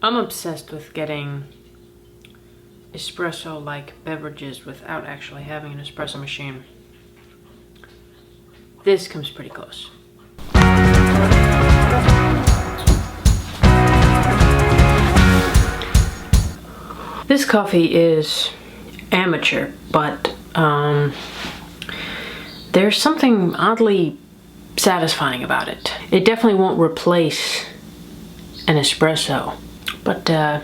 I'm obsessed with getting espresso-like beverages without actually having an espresso machine. This comes pretty close. This coffee is amateur, but there's something oddly satisfying about it. It definitely won't replace an espresso, but I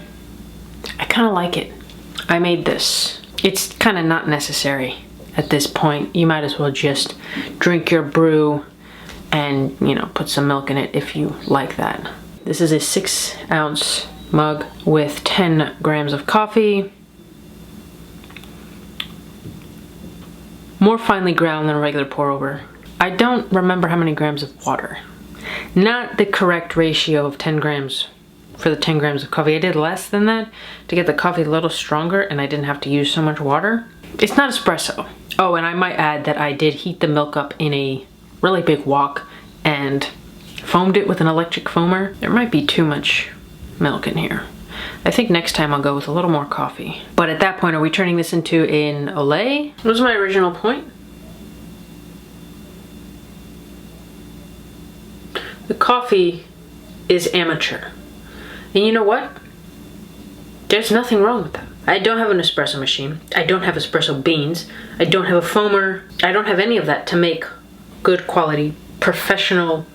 kind of like it. I made this. It's kind of not necessary at this point. You might as well just drink your brew and, you know, put some milk in it if you like that. This is a 6-ounce mug with 10 grams of coffee. More finely ground than a regular pour over. I don't remember how many grams of water. Not the correct ratio of 10 grams for the 10 grams of coffee. I did less than that to get the coffee a little stronger and I didn't have to use so much water. It's not espresso. Oh, and I might add that I did heat the milk up in a really big wok and foamed it with an electric foamer. There might be too much milk in here. I think next time I'll go with a little more coffee. But at that point, are we turning this into an Olay? What was my original point? The coffee is amateur. And you know what? There's nothing wrong with that. I don't have an espresso machine. I don't have espresso beans. I don't have a foamer. I don't have any of that to make good quality, professional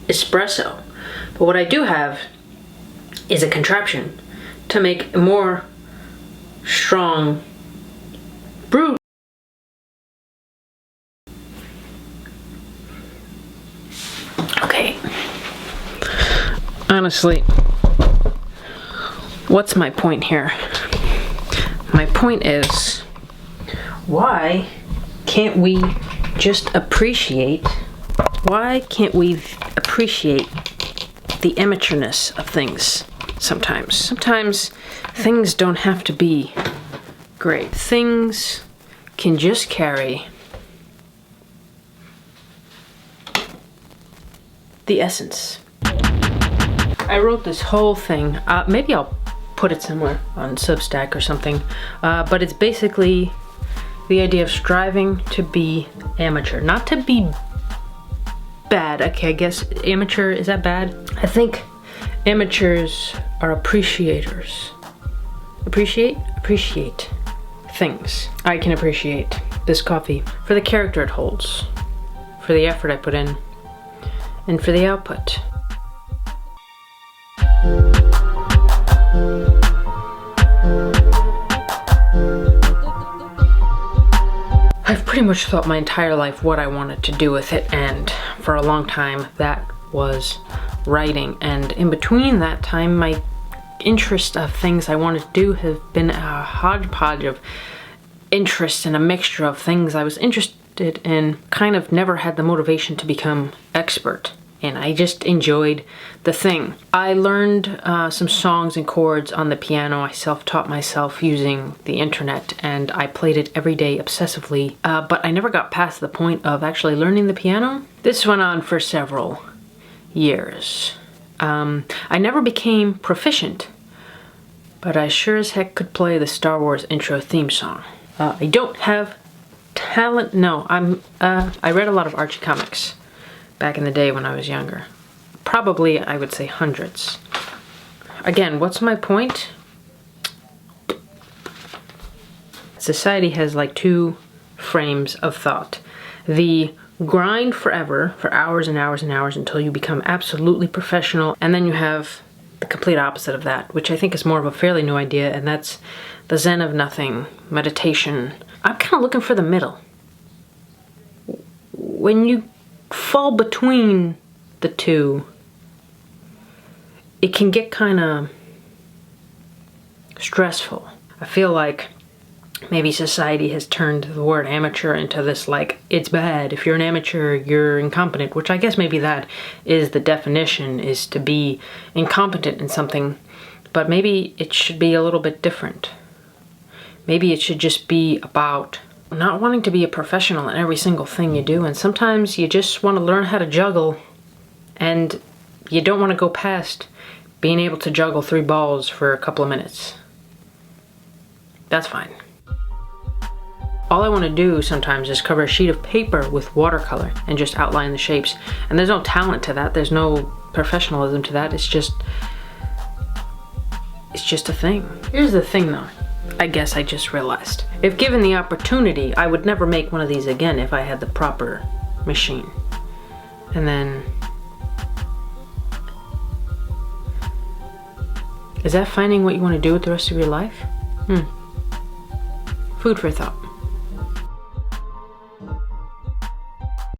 espresso. But what I do have is a contraption to make a more strong brew. Okay. Honestly, what's my point here? My point is, why can't we just appreciate, why can't we appreciate the amateurness of things sometimes? Sometimes things don't have to be great. Things can just carry the essence. I wrote this whole thing, maybe I'll put it somewhere on Substack or something, but it's basically the idea of striving to be amateur, not to be bad. Okay, I guess amateur, is that bad? I think amateurs are appreciators. Appreciate things. I can appreciate this coffee for the character it holds, for the effort I put in, and for the output. I've pretty much thought my entire life what I wanted to do with it, and for a long time that was writing. And in between that time, my interest of things I wanted to do have been a hodgepodge of interests and a mixture of things I was interested in, kind of never had the motivation to become expert. And I just enjoyed the thing. I learned some songs and chords on the piano. I self-taught myself using the internet, and I played it every day obsessively, but I never got past the point of actually learning the piano. This went on for several years. I never became proficient, but I sure as heck could play the Star Wars intro theme song. I don't have talent. No, I read a lot of Archie comics back in the day when I was younger. Probably, I would say hundreds. Again, what's my point? Society has like two frames of thought. The grind forever, for hours and hours and hours until you become absolutely professional, and then you have the complete opposite of that, which I think is more of a fairly new idea, and that's the Zen of nothing, meditation. I'm kind of looking for the middle. When you fall between the two, it can get kind of stressful. I feel like maybe society has turned the word amateur into this, like, it's bad. If you're an amateur, you're incompetent, which I guess maybe that is the definition, is to be incompetent in something. But maybe it should be a little bit different. Maybe it should just be about not wanting to be a professional in every single thing you do, and sometimes you just want to learn how to juggle, and you don't want to go past being able to juggle 3 balls for a couple of minutes. That's fine. All I want to do sometimes is cover a sheet of paper with watercolor and just outline the shapes. And there's no talent to that. There's no professionalism to that. It's just a thing. Here's the thing though. I guess I just realized. If given the opportunity, I would never make one of these again if I had the proper machine. And then... is that finding what you want to do with the rest of your life? Food for thought.